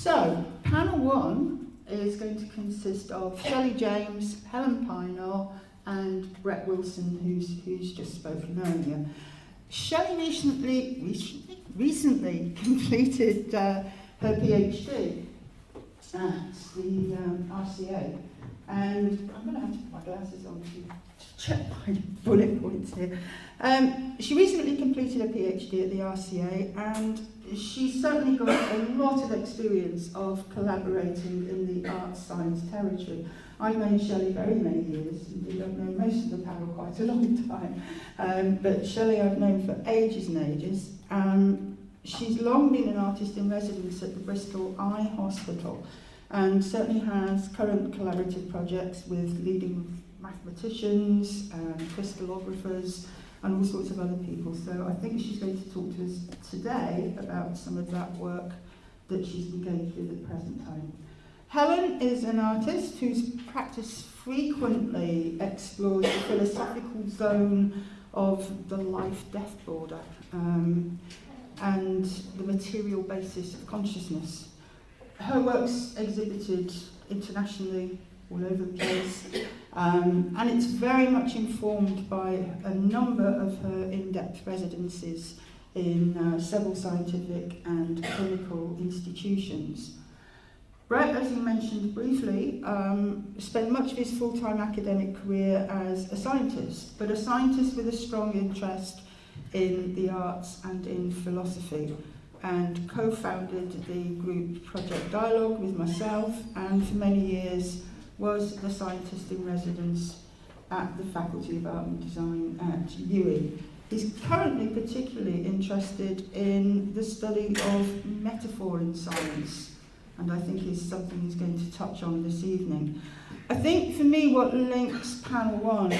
So, panel one is going to consist of Shelley James, Helen Pinor, and Brett Wilson, who's just spoken earlier. Shelley recently completed her PhD at the RCA, and I'm going to have to put my glasses on to check my bullet points here. She recently completed a PhD at the RCA, and she's certainly got a lot of experience of collaborating in the arts science territory. I've known Shelley very many years, indeed I've known most of the panel quite a long time, but Shelley I've known for ages and ages. She's long been an artist in residence at the Bristol Eye Hospital, and certainly has current collaborative projects with leading mathematicians and crystallographers and all sorts of other people. So I think she's going to talk to us today about some of that work that she's engaged with at the present time. Helen is an artist whose practice frequently explores the philosophical zone of the life-death border and the material basis of consciousness. Her work's exhibited internationally all over the place, and it's very much informed by a number of her in-depth residencies in several scientific and clinical institutions. Brett, as he mentioned briefly, spent much of his full-time academic career as a scientist, but a scientist with a strong interest in the arts and in philosophy, and co-founded the group Project Dialogue with myself, and for many years was the scientist in residence at the Faculty of Art and Design at UWE. He's currently particularly interested in the study of metaphor in science, and I think is something he's going to touch on this evening. I think for me what links panel one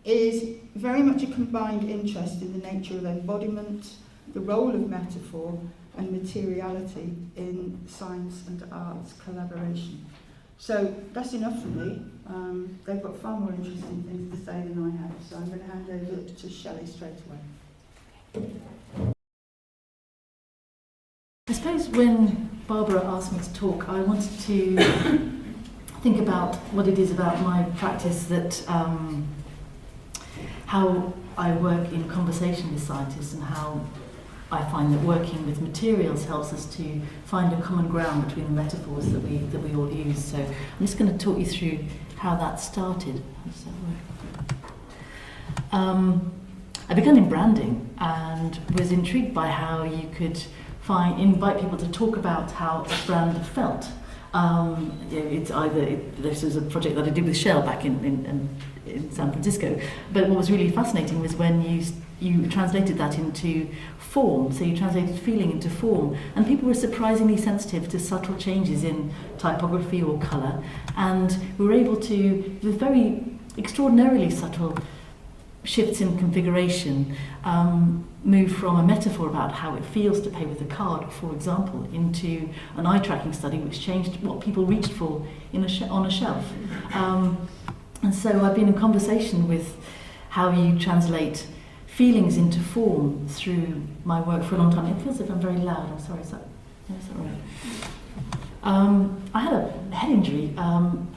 is very much a combined interest in the nature of embodiment, the role of metaphor and materiality in science and arts collaboration. So that's enough for me. They've got far more interesting things to say than I have, so I'm going to hand over to Shelley straight away. I suppose when Barbara asked me to talk, I wanted to think about what it is about my practice that how I work in conversation with scientists and how I find that working with materials helps us to find a common ground between the metaphors that we all use. So I'm just going to talk you through how that started. How does that work? I began in branding and was intrigued by how you could invite people to talk about how a brand felt. It's either this was a project that I did with Shell back in San Francisco, but what was really fascinating was when you translated that into form, so you translated feeling into form, and people were surprisingly sensitive to subtle changes in typography or colour, and we were able to, with very extraordinarily subtle shifts in configuration, move from a metaphor about how it feels to pay with a card, for example, into an eye tracking study which changed what people reached for on a shelf. And so I've been in conversation with how you translate feelings into form through my work for a long time. It feels as if I'm very loud. I'm sorry, is that right? I had a head injury,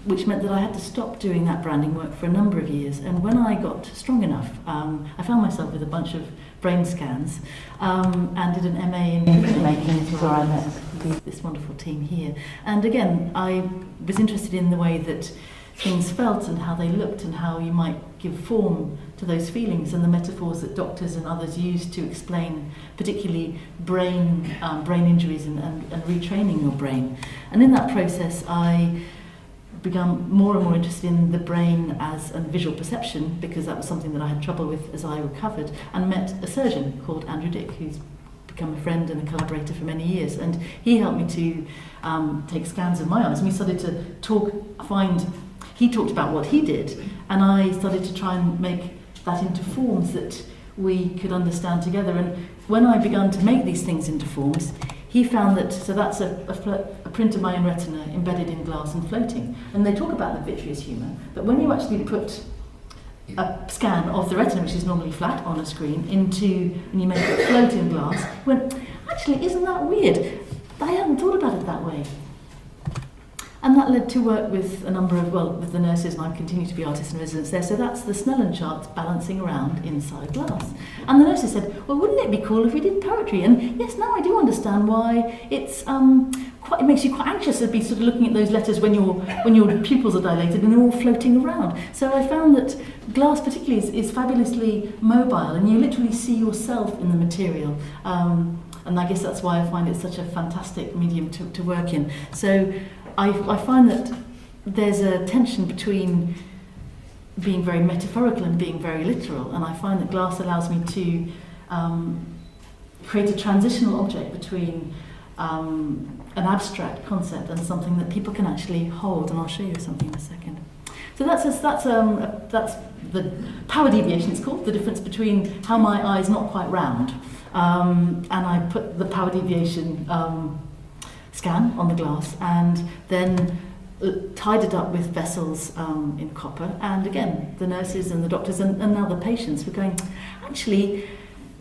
which meant that I had to stop doing that branding work for a number of years. And when I got strong enough, I found myself with a bunch of brain scans and did an MA in printmaking, which is where I met this wonderful team here. And again, I was interested in the way that things felt and how they looked and how you might give form to those feelings and the metaphors that doctors and others use to explain particularly brain injuries and retraining your brain. And in that process I became more and more interested in the brain as a visual perception, because that was something that I had trouble with as I recovered, and met a surgeon called Andrew Dick, who's become a friend and a collaborator for many years, and he helped me to take scans of my eyes, and we started to he talked about what he did, and I started to try and make that into forms that we could understand together. And when I began to make these things into forms, he found that, so that's a print of my own retina embedded in glass and floating. And they talk about the vitreous humour, but when you actually put a scan of the retina, which is normally flat on a screen, and you make it float in glass, actually, isn't that weird? I hadn't thought about it that way. And that led to work with a number of, with the nurses, and I continue to be artist in residence there. So that's the Snellen charts balancing around inside glass. And the nurses said, well, wouldn't it be cool if we did poetry? And yes, now I do understand why it's it makes you quite anxious to be sort of looking at those letters when your pupils are dilated and they're all floating around. So I found that glass particularly is fabulously mobile, and you literally see yourself in the material. And I guess that's why I find it such a fantastic medium to work in. So I find that there's a tension between being very metaphorical and being very literal, and I find that glass allows me to create a transitional object between an abstract concept and something that people can actually hold, and I'll show you something in a second. So that's the power deviation, it's called, the difference between how my eye is not quite round. And I put the power deviation scan on the glass, and then tied it up with vessels in copper. And again, the nurses and the doctors and now the patients were going, actually,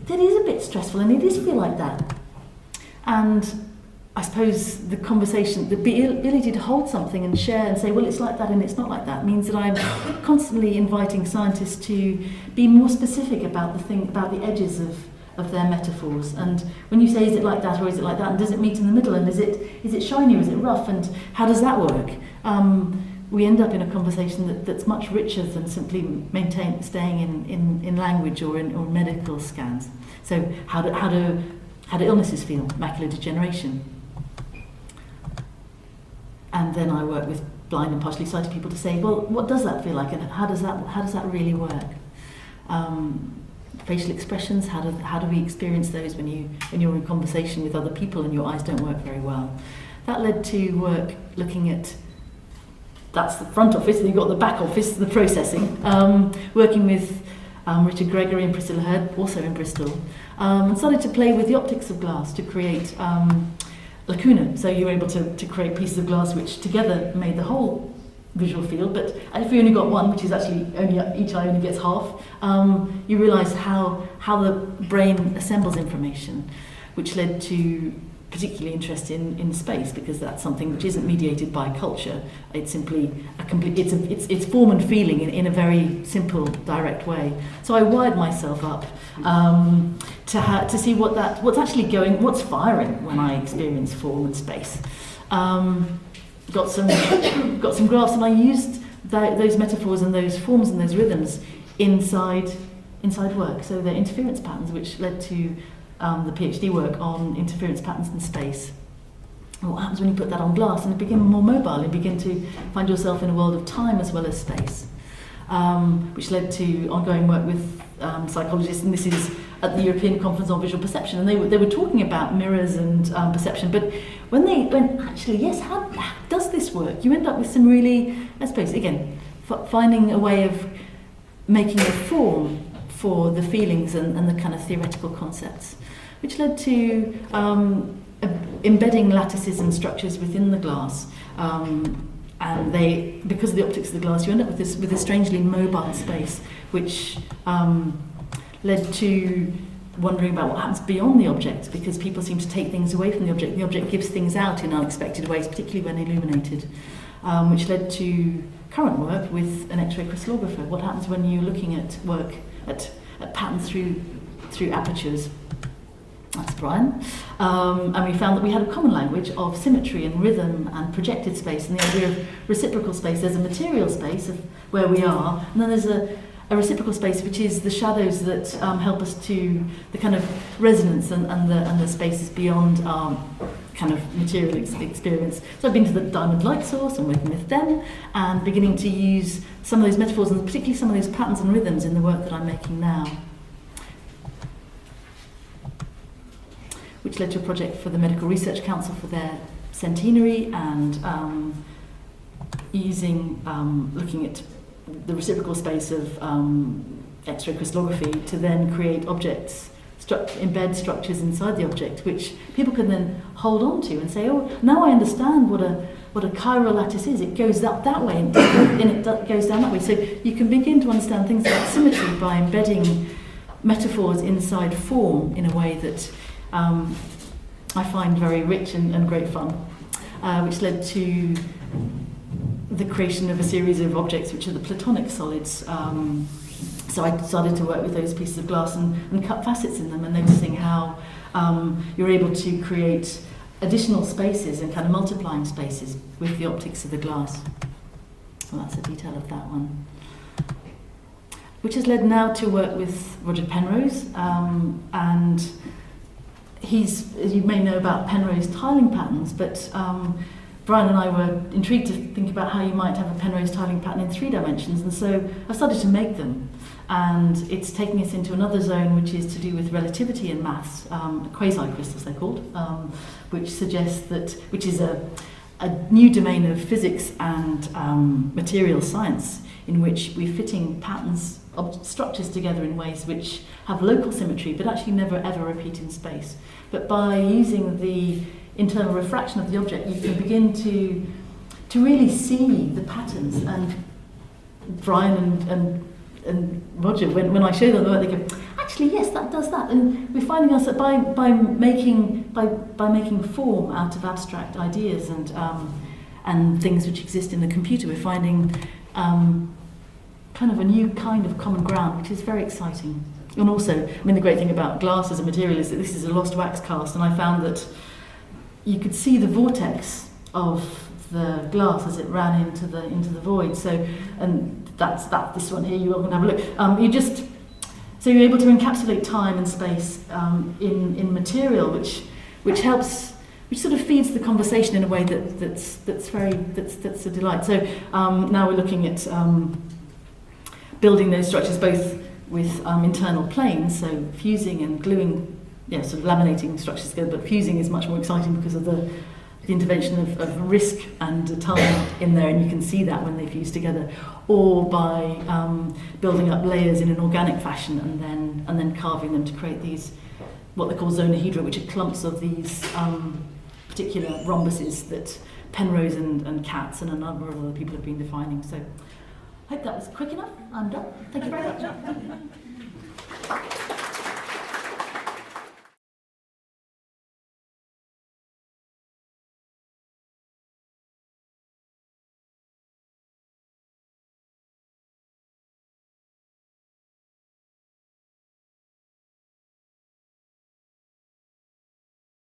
that is a bit stressful, and it does feel like that. And I suppose the conversation, the ability to hold something and share and say, well, it's like that and it's not like that, means that I'm constantly inviting scientists to be more specific about the edges of their metaphors. And when you say, is it like that or is it like that, and does it meet in the middle, and is it shiny or is it rough, and how does that work? We end up in a conversation that's much richer than simply staying in language or in medical scans. So how do illnesses feel? Macular degeneration. And then I work with blind and partially sighted people to say, well, what does that feel like, and how does that really work? Facial expressions, how do we experience those when you're in conversation with other people and your eyes don't work very well? That led to work looking at, that's the front office, and you've got the back office, the processing, working with Richard Gregory and Priscilla Hurd, also in Bristol, and started to play with the optics of glass to create lacuna. So you were able to create pieces of glass which together made the whole visual field, but if you only got one, which is actually each eye only gets half, you realise how the brain assembles information, which led to particularly interest in space, because that's something which isn't mediated by culture. It's simply it's form and feeling in a very simple, direct way. So I wired myself up to see what's actually what's firing when I experience form and space. Got some graphs, and I used those metaphors and those forms and those rhythms inside work. So they're interference patterns, which led to the PhD work on interference patterns in space. And what happens when you put that on glass, and it became more mobile, you begin to find yourself in a world of time as well as space, which led to ongoing work with psychologists, and this is at the European Conference on Visual Perception, and they were talking about mirrors and perception, but when they went, actually, yes, how does this work? You end up with some really, I suppose, again, finding a way of making a form for the feelings and the kind of theoretical concepts, which led to embedding lattices and structures within the glass. And because of the optics of the glass, you end up with this strangely mobile space, which led to wondering about what happens beyond the object, because people seem to take things away from the object. The object gives things out in unexpected ways, particularly when illuminated, which led to current work with an X-ray crystallographer. What happens when you're looking at work at patterns through apertures? That's Brian. And we found that we had a common language of symmetry and rhythm and projected space, and the idea of reciprocal space. There's a material space of where we are, and then there's a reciprocal space, which is the shadows that help us to the kind of resonance and the spaces beyond our kind of material experience. So I've been to the diamond light source and working with them, and beginning to use some of those metaphors and particularly some of those patterns and rhythms in the work that I'm making now, which led to a project for the Medical Research Council for their centenary, and looking at the reciprocal space of X-ray crystallography to then create objects, embed structures inside the object, which people can then hold on to and say, oh, now I understand what a chiral lattice is. It goes up that way and it goes down that way. So you can begin to understand things like symmetry by embedding metaphors inside form in a way that I find very rich and great fun, which led to the creation of a series of objects which are the Platonic Solids. So I started to work with those pieces of glass and cut facets in them, and noticing how you're able to create additional spaces and kind of multiplying spaces with the optics of the glass. Well, that's a detail of that one. Which has led now to work with Roger Penrose, and he's, as you may know about Penrose tiling patterns, but Brian and I were intrigued to think about how you might have a Penrose tiling pattern in 3 dimensions, and so I've started to make them. And it's taking us into another zone, which is to do with relativity in maths, quasi-crystals they're called, which suggests that, which is a new domain of physics and material science, in which we're fitting patterns of structures together in ways which have local symmetry, but actually never ever repeat in space. But by using the internal refraction of the object, you can begin to really see the patterns. And Brian and Roger, when I show them the work, they go, actually yes, that does that. And we're finding us that by making form out of abstract ideas and things which exist in the computer, we're finding kind of a new kind of common ground, which is very exciting. And also, I mean, the great thing about glass as a material is that this is a lost wax cast, and I found that you could see the vortex of the glass as it ran into the void. So, and that's this one here. You all can have a look. So you're able to encapsulate time and space in material, which helps, which sort of feeds the conversation in a way that's a delight. So now we're looking at building those structures both with internal planes, so fusing and gluing, sort of laminating structures together, but fusing is much more exciting because of the intervention of risk and time in there, and you can see that when they fuse together, or by building up layers in an organic fashion and then carving them to create these, what they call zonahedra, which are clumps of these particular rhombuses that Penrose and Katz and a number of other people have been defining. So I hope that was quick enough. I'm done. Thank you very much.